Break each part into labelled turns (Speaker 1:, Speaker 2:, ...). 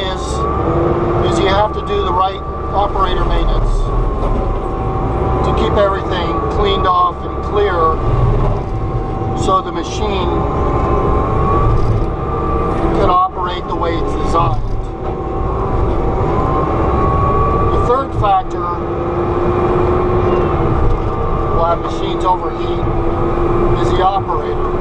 Speaker 1: is you have to do the right operator maintenance to keep everything cleaned off and clear so the machine can operate the way it's designed. The third factor why machines overheat is the operator.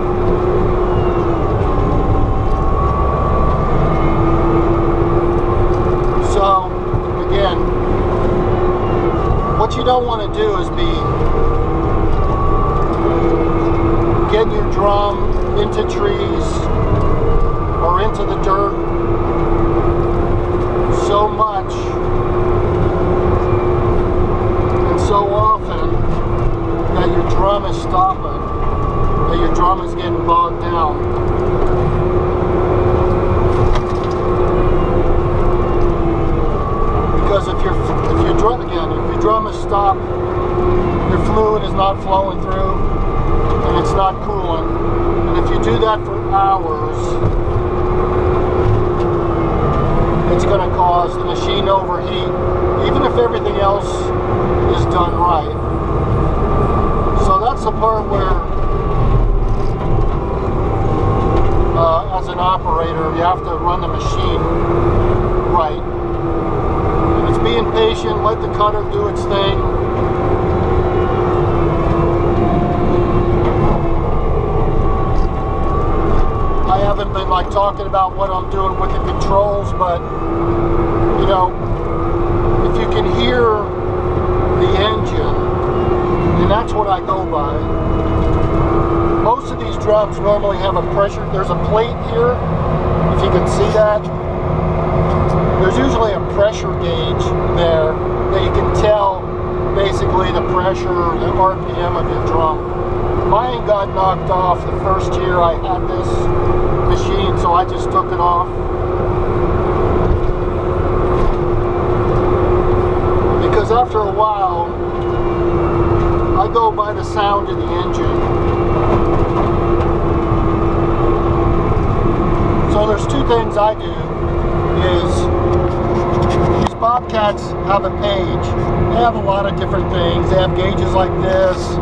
Speaker 1: So, again, what you don't want to do is be getting your drum into trees or into the dirt so much and so often that your drum is stopping, that your drum is getting bogged down. Because if your drum is stopped, your fluid is not flowing through and it's not cooling. And if you do that for hours, it's going to cause the machine to overheat, even if everything else is done right. So that's the part where, as an operator, you have to run the machine right. And it's being patient, let the cutter do its thing. I haven't been like talking about what I'm doing with the controls, but you know, if you can hear the engine, and that's what I go by. Most of these drums normally have a pressure. There's a plate here, if you can see that. There's usually a pressure gauge there that you can tell basically the pressure, the RPM of your drum. Mine got knocked off the first year I had this machine, so I just took it off. Because after a while, I go by the sound of the engine. So there's two things I do, is these Bobcats have a page. They have a lot of different things. They have gauges like this,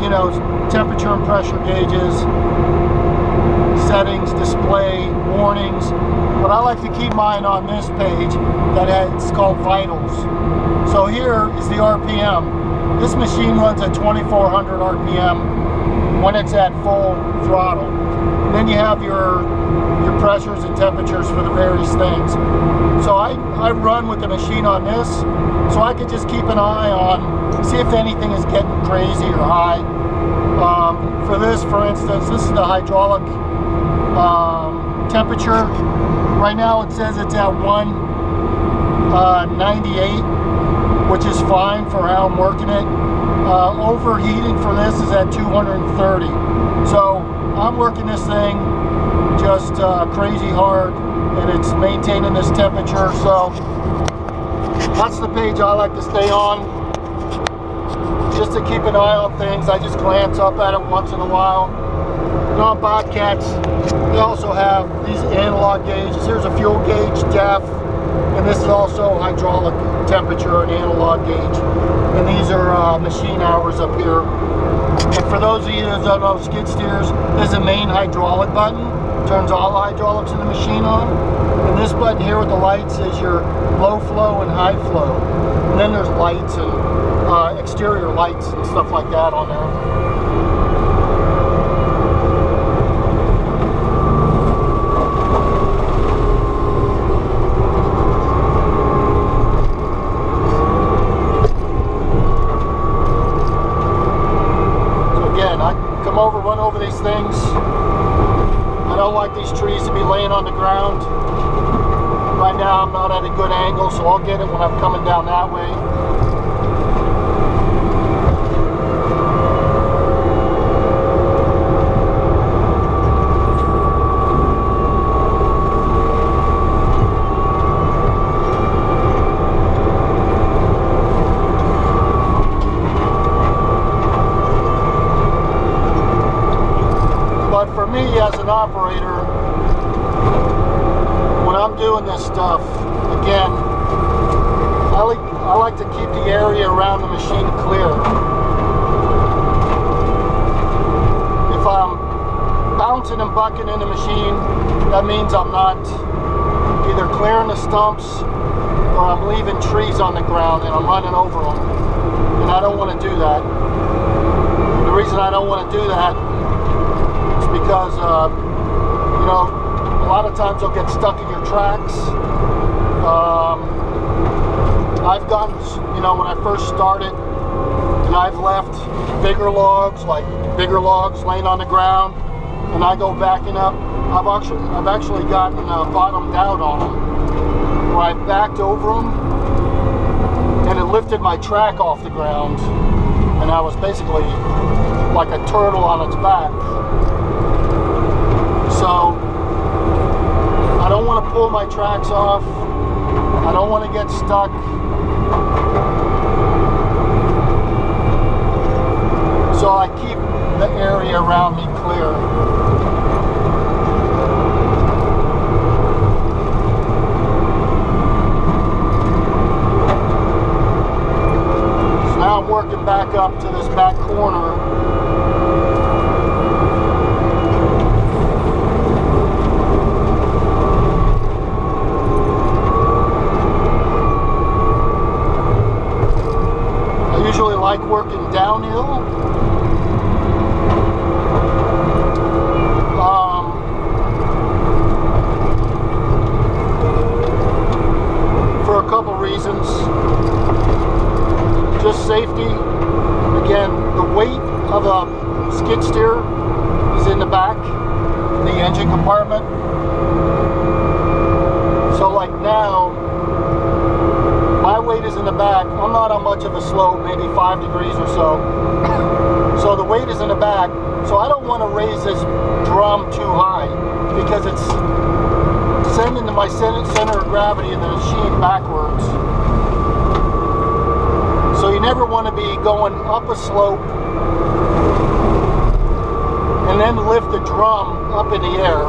Speaker 1: you know, temperature and pressure gauges, settings, display, warnings. But I like to keep mine on this page it's called vitals. So here is the RPM. This machine runs at 2400 RPM when it's at full throttle. And then you have your pressures and temperatures for the various things. So I run with the machine on this, so I could just keep an eye on, see if anything is getting crazy or high. For this, for instance, this is the hydraulic temperature. Right now it says it's at 198, which is fine for how I'm working it. Overheating for this is at 230. So I'm working this thing just crazy hard, and it's maintaining this temperature. So that's the page I like to stay on, just to keep an eye on things. I just glance up at it once in a while. And on Bobcats, they also have these analog gauges. Here's a fuel gauge, depth, and this is also hydraulic temperature and analog gauge. And these are machine hours up here. And for those of you that don't know skid steers, there's a main hydraulic button. Turns all hydraulics in the machine on. And this button here with the lights is your low flow and high flow. And then there's lights and exterior lights and stuff like that on there. Run over these things. I don't like these trees to be laying on the ground. Right now I'm not at a good angle, so I'll get it when I'm coming down that way. But for me as an operator, when I'm doing this stuff, again, I like to keep the area around the machine clear. If I'm bouncing and bucking in the machine, that means I'm not either clearing the stumps or I'm leaving trees on the ground and I'm running over them. And I don't want to do that. The reason I don't want to do that is because, you know, a lot of times you'll get stuck in your tracks. I've gotten, you know, when I first started, and I've left bigger logs laying on the ground, and I go backing up. I've actually gotten bottomed out on them, where I backed over them, and it lifted my track off the ground, and I was basically like a turtle on its back. So I don't want to pull my tracks off. I don't want to get stuck. So I keep the area around me clear. So now I'm working back up to this back corner. Like working downhill. For a couple reasons. Just safety. Again, the weight of a skid steer is in the back, in the engine compartment. So like now, my weight is in the back. I'm not on much of a slope, maybe 5 degrees or so. So the weight is in the back. So I don't want to raise this drum too high because it's sending my center of gravity in the machine backwards. So you never want to be going up a slope and then lift the drum up in the air,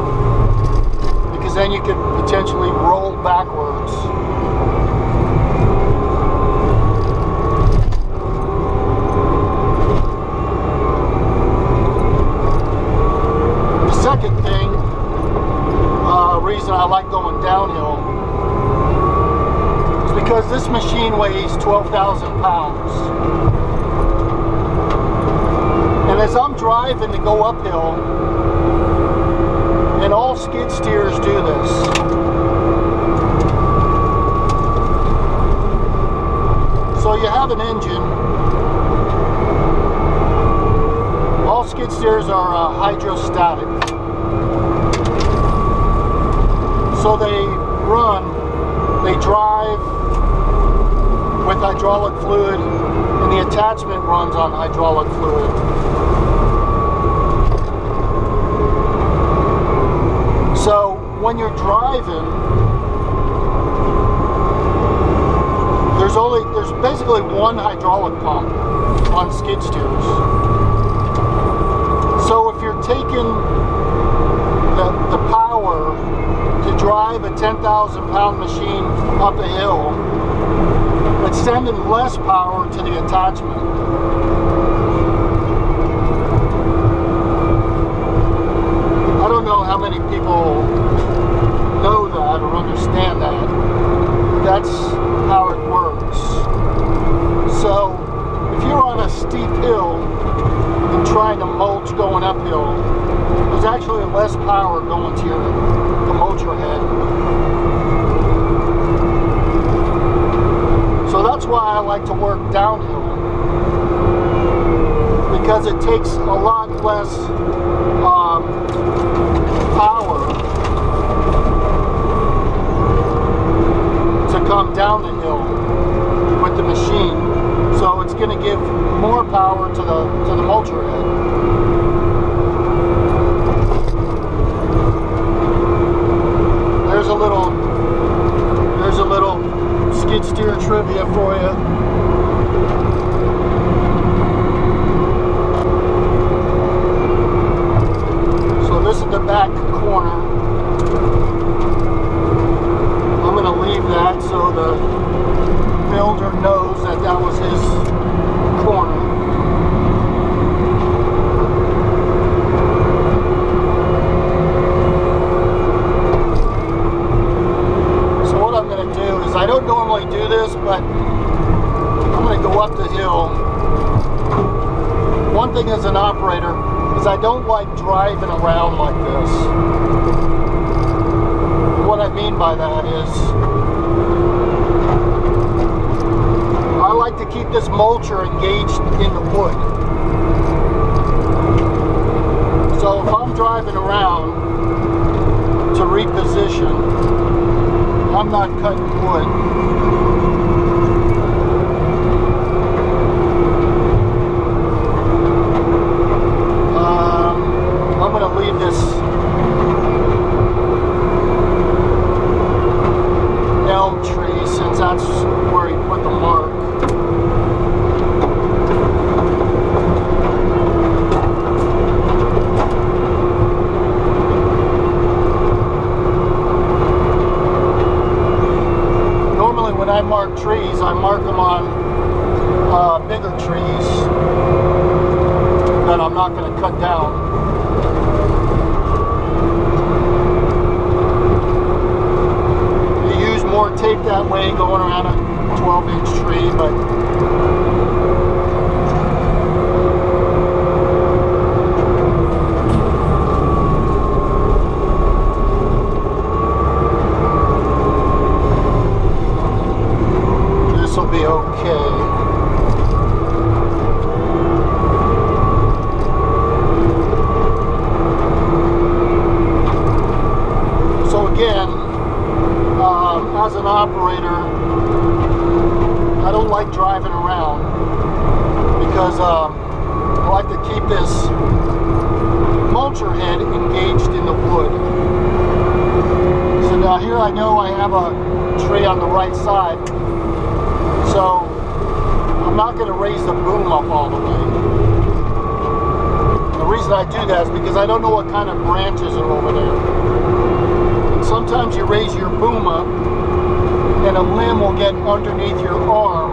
Speaker 1: because then you could potentially roll backwards. Second thing, reason I like going downhill is because this machine weighs 12,000 pounds. And as I'm driving to go uphill, and all skid steers do this, so you have an engine. All skid steers are hydrostatic. So they drive with hydraulic fluid, and the attachment runs on hydraulic fluid. So when you're driving, there's basically one hydraulic pump on skid steers. So if you're taking the power to drive a 10,000 pound machine up a hill, it's sending less power to the attachment. I don't know how many people know that or understand that. That's how it works. So if you're on a steep hill and trying to mulch going uphill, there's actually less power going to the mulcher head. So that's why I like to work downhill, because it takes a lot less power to come down the hill with the machine. So it's going to give more power to the mulcher head. There's a little skid steer trivia for you. So this is the back corner. but I'm going to go up the hill. One thing as an operator is I don't like driving around like this. What I mean by that is I like to keep this mulcher engaged in the wood. So if I'm driving around to reposition, I'm not cutting wood. I'm going to leave this elm tree since that's where he put the mark. Normally when I mark trees, I mark them on bigger trees that I'm not going to cut down. More tape that way going around a 12-inch tree, but this will be okay. So again, as an operator, I don't like driving around because I like to keep this mulcher head engaged in the wood. So now here I know I have a tree on the right side, so I'm not going to raise the boom up all the way. The reason I do that is because I don't know what kind of branches are over there. And sometimes you raise your boom up and a limb will get underneath your arm.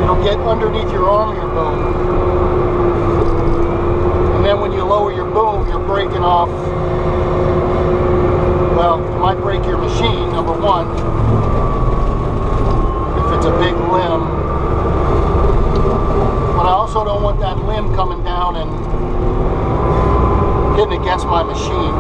Speaker 1: It'll get underneath your arm of your boom. And then when you lower your boom, you're breaking off. Well, you might break your machine, number one, if it's a big limb. But I also don't want that limb coming down and hitting against my machine.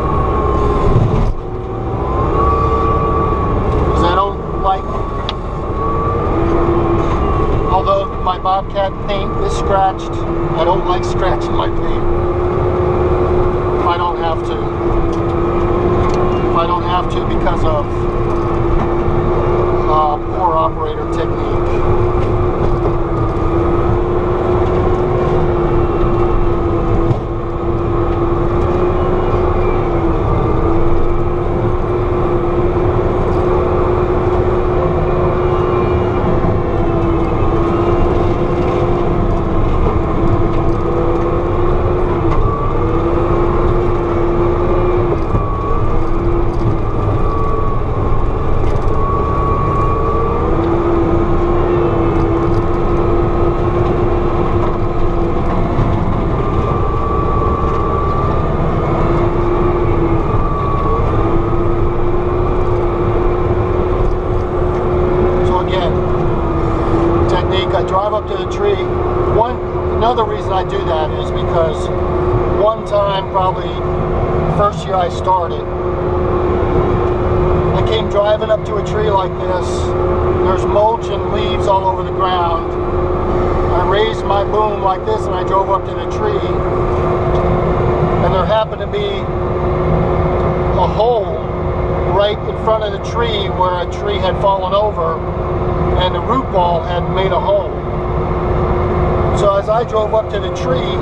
Speaker 1: Although my Bobcat paint is scratched, I don't like scratching my paint if I don't have to. If I don't have to because of poor operator technique. Another reason I do that is because one time, probably the first year I started, I came driving up to a tree like this. There's mulch and leaves all over the ground. I raised my boom like this and I drove up to the tree, and there happened to be a hole right in front of the tree where a tree had fallen over and the root ball had made a hole. So as I drove up to the tree,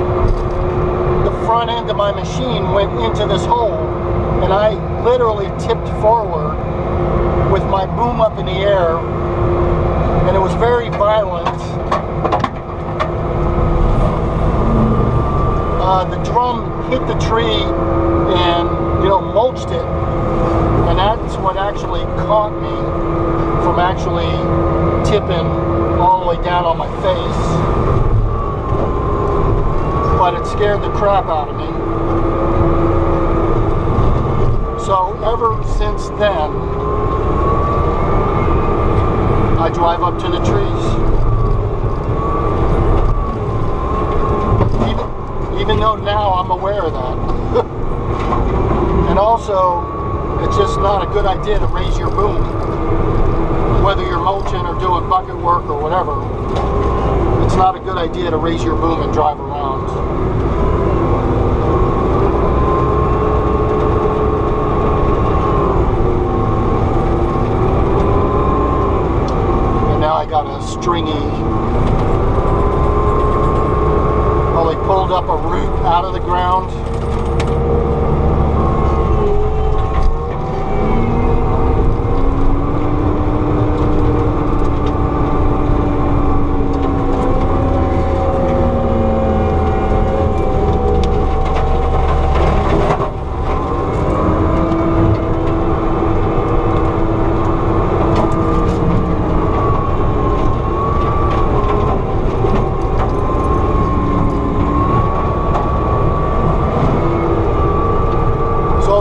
Speaker 1: the front end of my machine went into this hole, and I literally tipped forward with my boom up in the air, and it was very violent. The drum hit the tree and, mulched it, and that's what actually caught me from actually tipping all the way down on my face. But it scared the crap out of me. So ever since then, I drive up to the trees. Even though now I'm aware of that. And also, it's just not a good idea to raise your boom. Whether you're mulching or doing bucket work or whatever, it's not a good idea to raise your boom and drive around. And now I got a stringy, well, they pulled up a root out of the ground.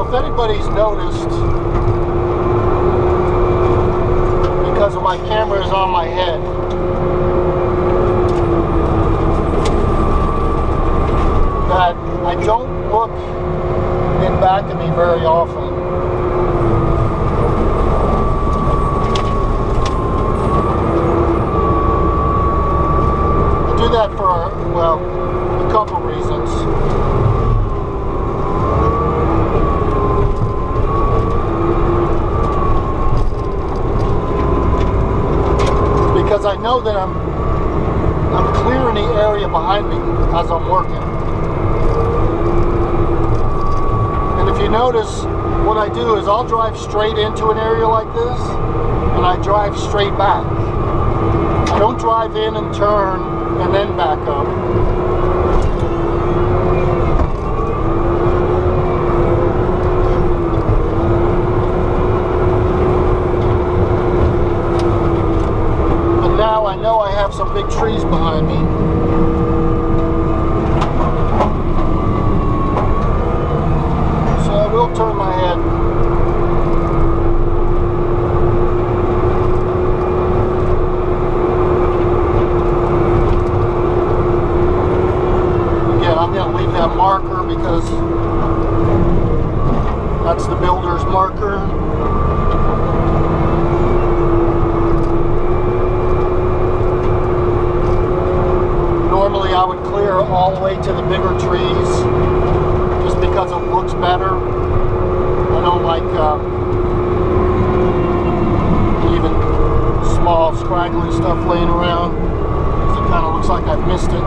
Speaker 1: If anybody's noticed, because of my camera is on my head, that I don't look in back of me very often. I do that for, well, a couple reasons. Because I know that I'm clearing the area behind me as I'm working. And if you notice, what I do is I'll drive straight into an area like this, and I drive straight back. I don't drive in and turn and then back up. Now I know I have some big trees behind me. So I will turn my head. Again, I'm going to leave that marker because that's the builder's marker. Normally I would clear all the way to the bigger trees just because it looks better. I don't like even small scraggly stuff laying around because it kind of looks like I've missed it.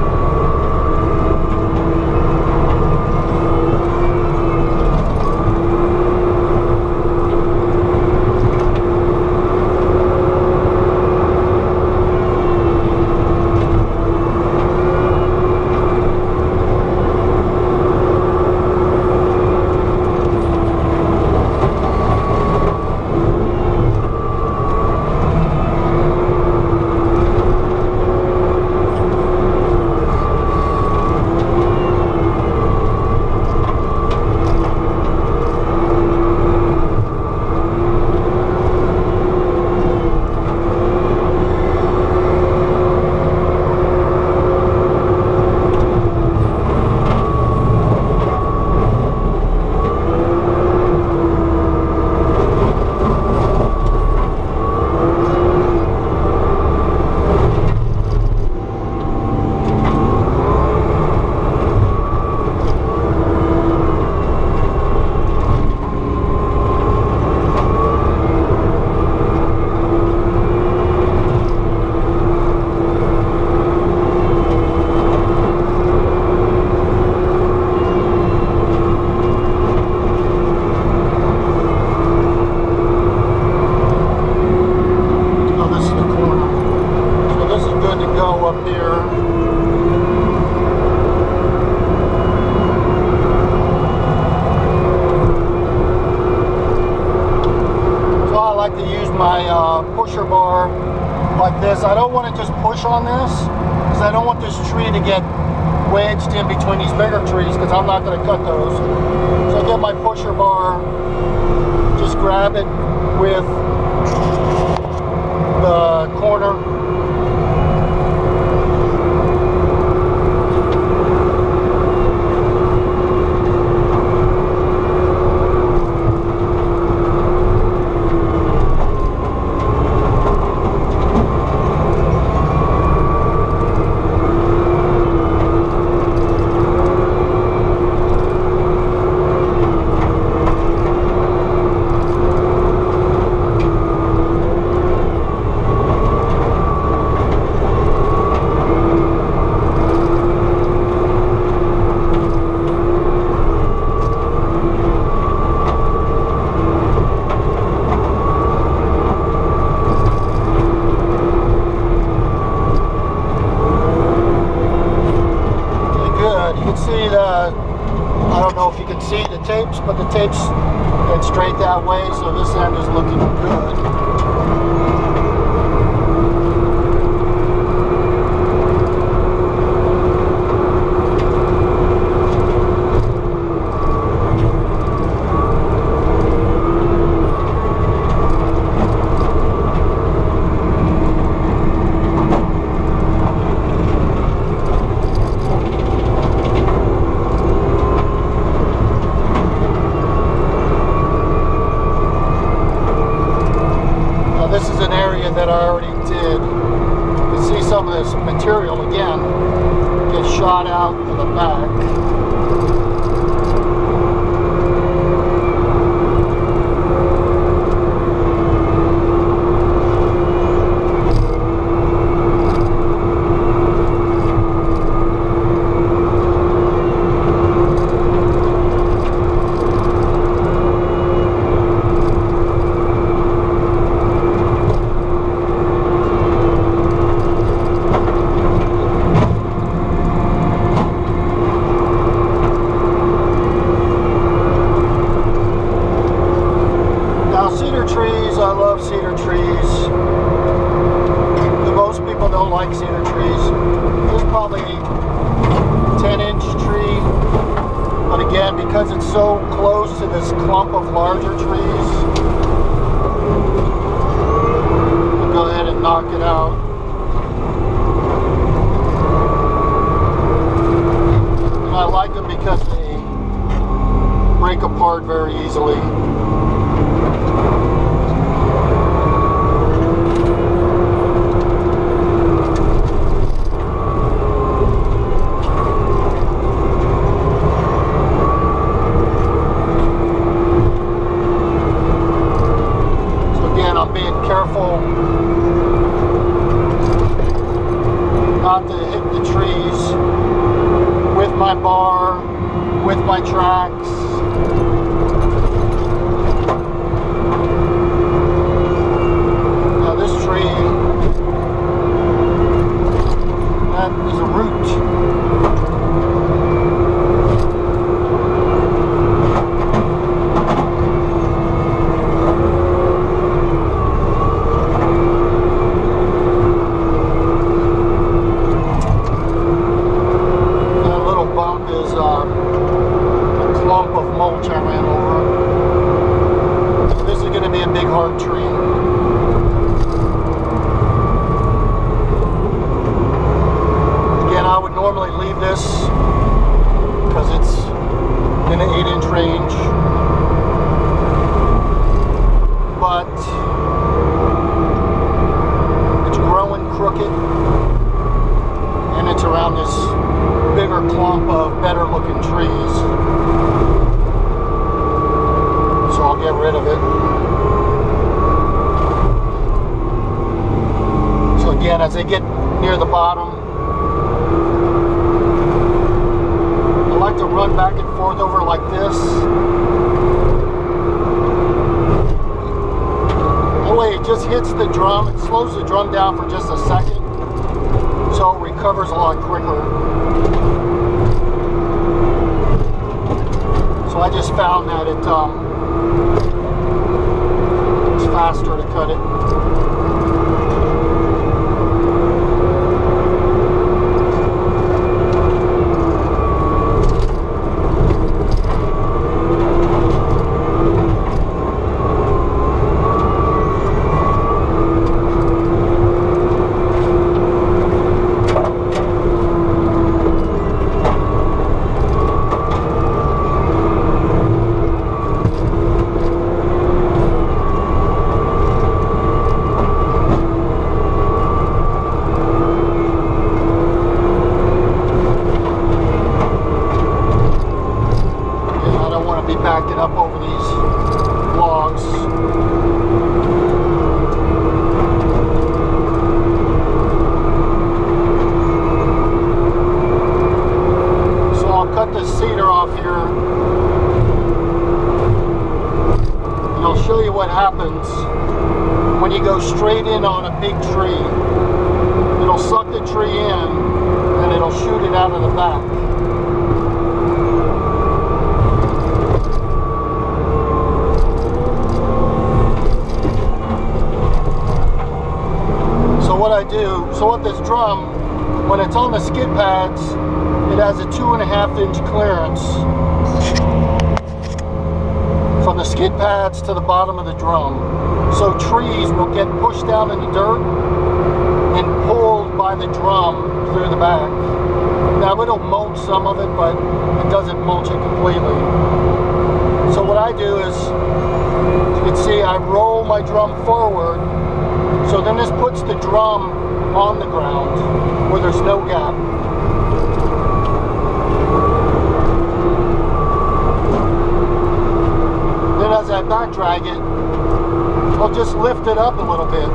Speaker 1: Pusher bar like this. I don't want to just push on this because I don't want this tree to get wedged in between these bigger trees because I'm not going to cut those. So I get my pusher bar, just grab it with the corner tapes and straight that way, so this end is looking good. This is an area that I already did. You can see some of this material again gets shot out to the back. I love cedar trees. Most people don't like cedar trees. This is probably a 10-inch tree, but again, because it's so close to this clump of larger trees, I'll go ahead and knock it out. And I like them because they break apart very easily. Not to hit the trees with my bar, with my tracks. Now this tree, that is a root. Mulch I ran over. So this is going to be a big hard tree. Again, I would normally leave this because it's in an 8-inch range, but it's growing crooked and it's around this bigger clump of better looking trees. So I'll get rid of it. So again, as I get near the bottom, I like to run back and forth over like this. That way it just hits the drum, it slows the drum down for just a second, so it recovers a lot quicker. So I just found that it's faster to cut it. Backing up over these logs. So I'll cut this cedar off here and I'll show you what happens when you go straight in on a big tree. It'll suck the tree in and it'll shoot it out of the back. I do, so with this drum, when it's on the skid pads, it has a 2.5 inch clearance from the skid pads to the bottom of the drum. So trees will get pushed down in the dirt and pulled by the drum through the back. Now it'll mulch some of it, but it doesn't mulch it completely. So what I do is, you can see I roll my drum forward, so then this puts the drum on the ground where there's no gap. Then as I back drag it, I'll just lift it up a little bit.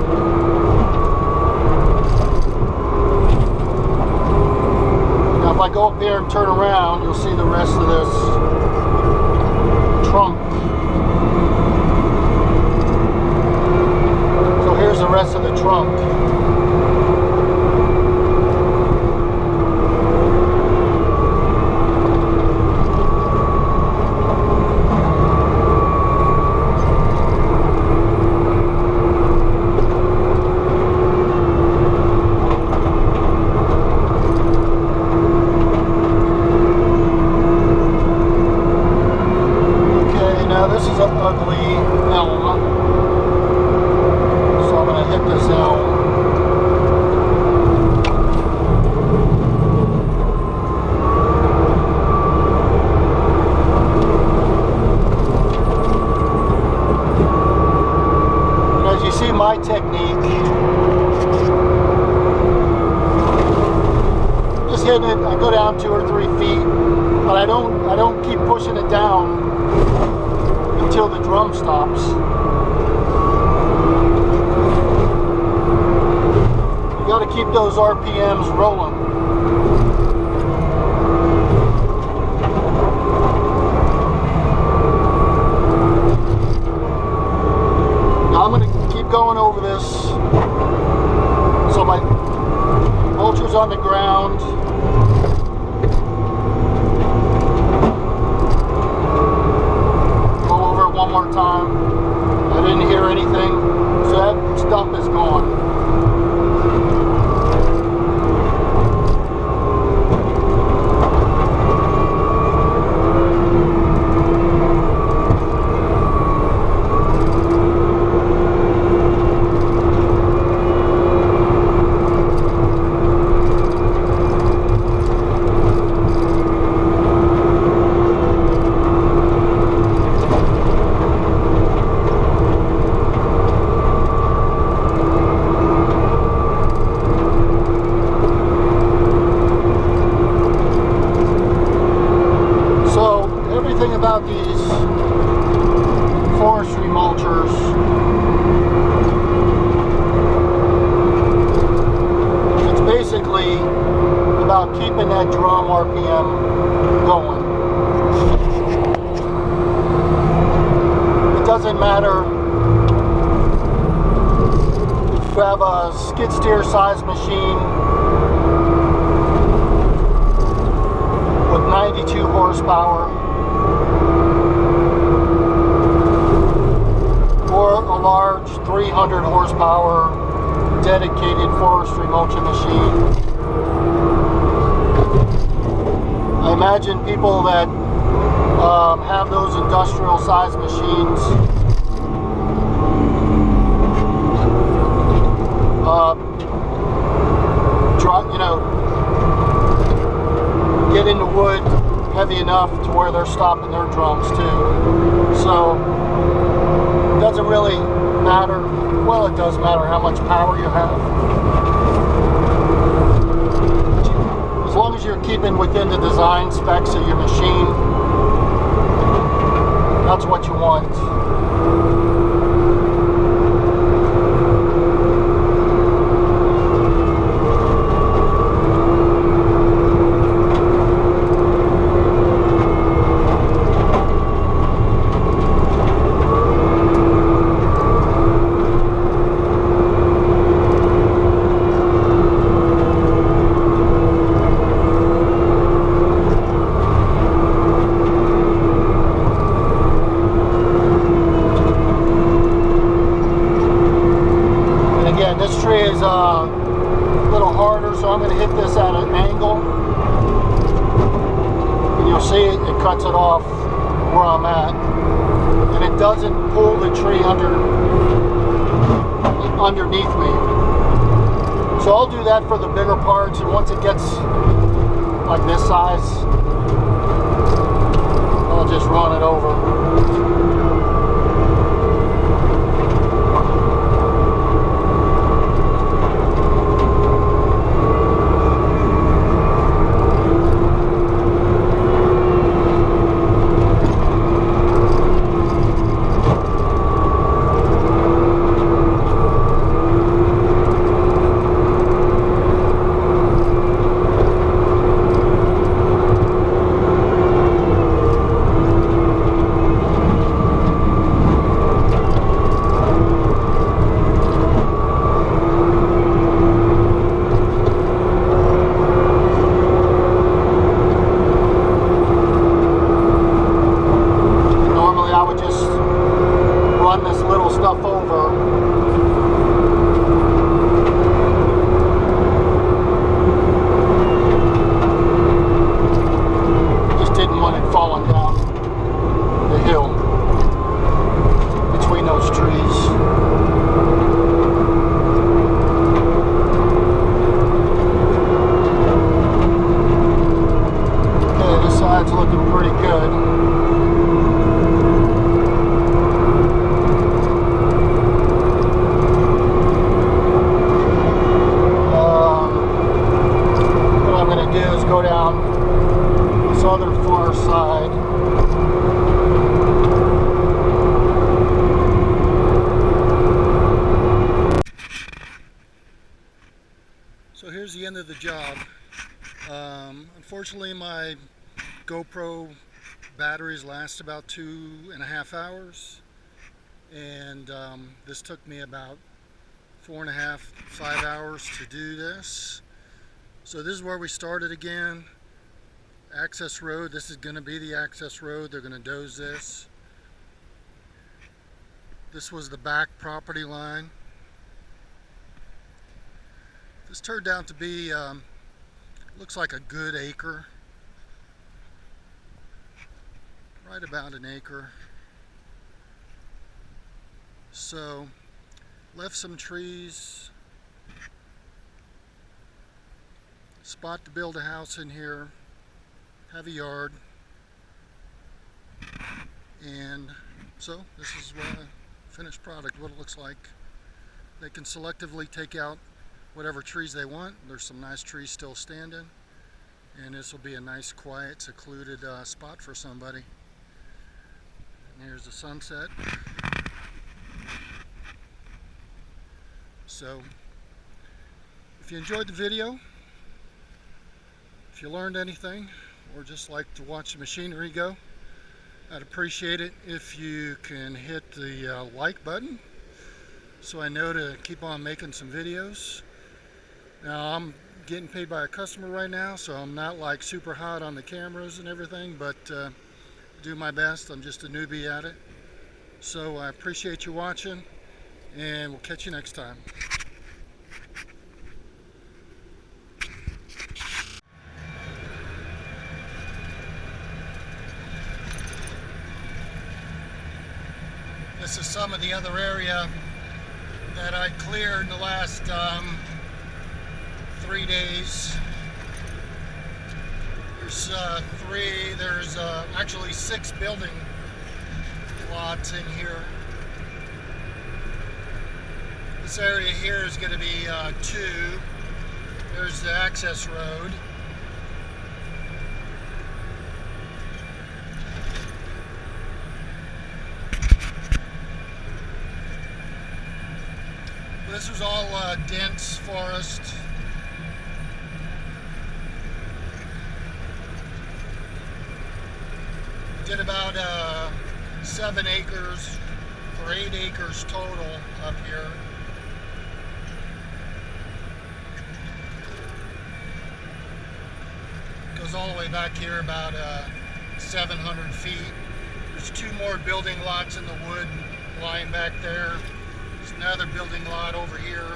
Speaker 1: Now if I go up here and turn around, you'll see the rest of this trunk. So here's the rest of the trunk. This is an ugly elm, so I'm going to hit this elm. And as you see my technique, just hitting it, I go down 2 or 3 feet, but I don't keep pushing it down until the drum stops. You got to keep those RPMs rolling. Now I'm going to keep going over this. So my mulcher's on the ground. One more time. I didn't hear anything, so that stump is gone. About these forestry mulchers, it's basically about keeping that drum RPM going. It doesn't matter if you have a skid steer size machine with 92 horsepower or a large 300 horsepower dedicated forestry mulching machine. I imagine people that have those industrial size machines get into wood heavy enough to where they're stopping their drums too. So it doesn't really matter. Well, it does matter how much power you have. As long as you're keeping within the design specs of your machine, that's what you want. This tree is corner, so I'm going to hit this at an angle. And you'll see it cuts it off where I'm at. And it doesn't pull the tree underneath me. So I'll do that for the bigger parts, and once it gets like this size, I'll just run it over. So here's the end of the job. Unfortunately, my GoPro batteries last about 2.5 hours, and this took me about 4.5, 5 hours to do this. So this is where we started again. Access road. This is going to be the access road. They're going to doze this. This was the back property line. This turned out to be, looks like a good acre. Right about an acre. So, left some trees. Spot to build a house in here. Have a yard. And so, this is what a finished product, what it looks like. They can selectively take out whatever trees they want. There's some nice trees still standing, and this will be a nice, quiet, secluded spot for somebody. And here's the sunset. So if you enjoyed the video, if you learned anything, or just like to watch the machinery go, I'd appreciate it if you can hit the like button so I know to keep on making some videos. Now, I'm getting paid by a customer right now, so I'm not like super hot on the cameras and everything, but do my best. I'm just a newbie at it. So I appreciate you watching, and we'll catch you next time. This is some of the other area that I cleared in the last 3 days. There's actually 6 building lots in here. This area here is going to be 2. There's the access road. This was all dense forest. Did about 7 acres or 8 acres total up here. Goes all the way back here about 700 feet. There's 2 more building lots in the wood lying back there. There's another building lot over here.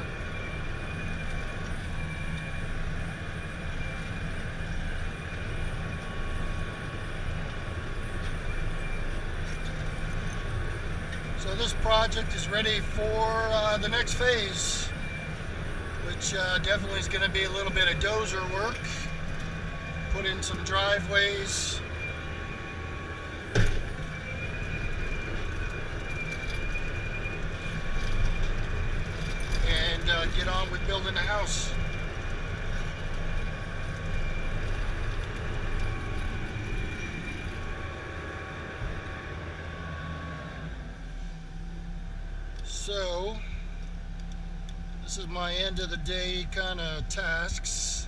Speaker 1: project is ready for the next phase, which definitely is going to be a little bit of dozer work. Put in some driveways. And get on with building a house. So, this is my end of the day kind of tasks.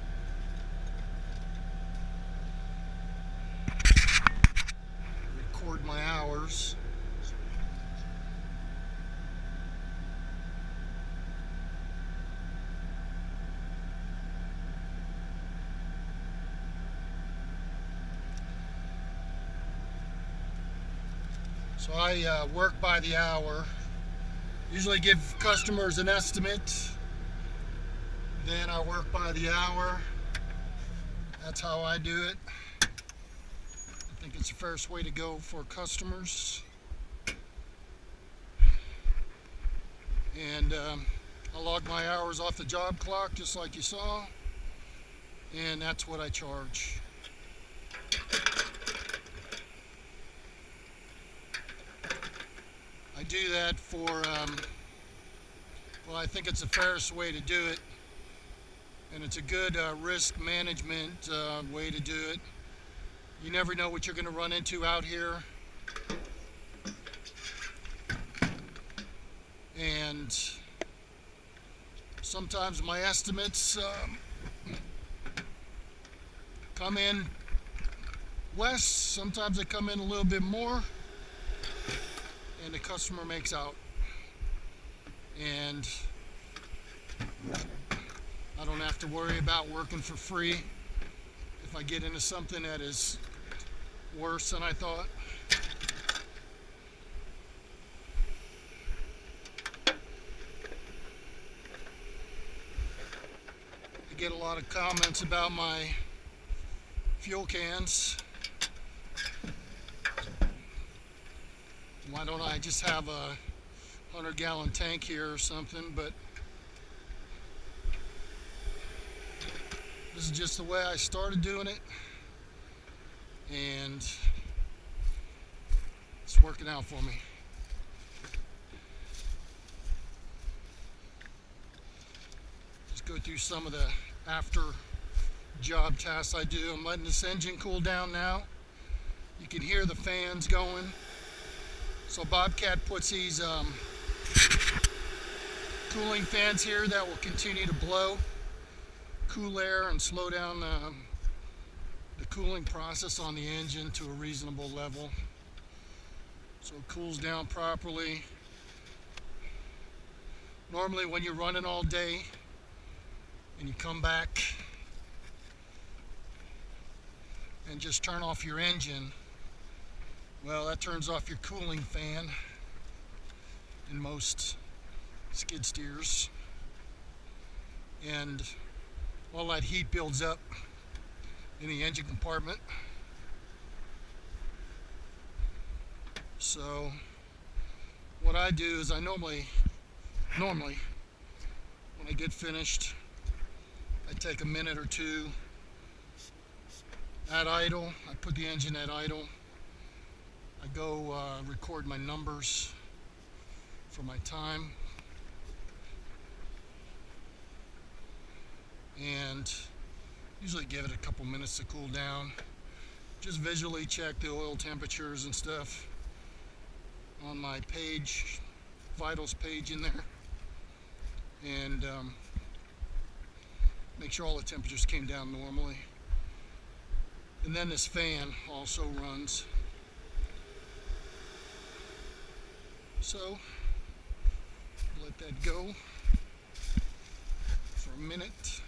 Speaker 1: Record my hours. So I work by the hour. Usually give customers an estimate, then I work by the hour. That's how I do it. I think it's the fairest way to go for customers. And I log my hours off the job clock just like you saw, and that's what I charge. I do that for, well, I think it's the fairest way to do it, and it's a good risk management way to do it. You never know what you're going to run into out here, and sometimes my estimates come in less, sometimes they come in a little bit more, and the customer makes out, and I don't have to worry about working for free if I get into something that is worse than I thought. I get a lot of comments about my fuel cans. Why don't I just have a 100-gallon tank here or something? But this is just the way I started doing it, and it's working out for me. Just go through some of the after job tasks I do. I'm letting this engine cool down now. You can hear the fans going. So Bobcat puts these cooling fans here that will continue to blow cool air and slow down the cooling process on the engine to a reasonable level, so it cools down properly. Normally when you're running all day and you come back and just turn off your engine, well, that turns off your cooling fan in most skid steers, and all that heat builds up in the engine compartment. So what I do is I normally when I get finished, I take a minute or two at idle. I put the engine at idle. I go record my numbers for my time, and usually give it a couple minutes to cool down. Just visually check the oil temperatures and stuff on my page, vitals page in there, and make sure all the temperatures came down normally. And then this fan also runs. So let that go for a minute.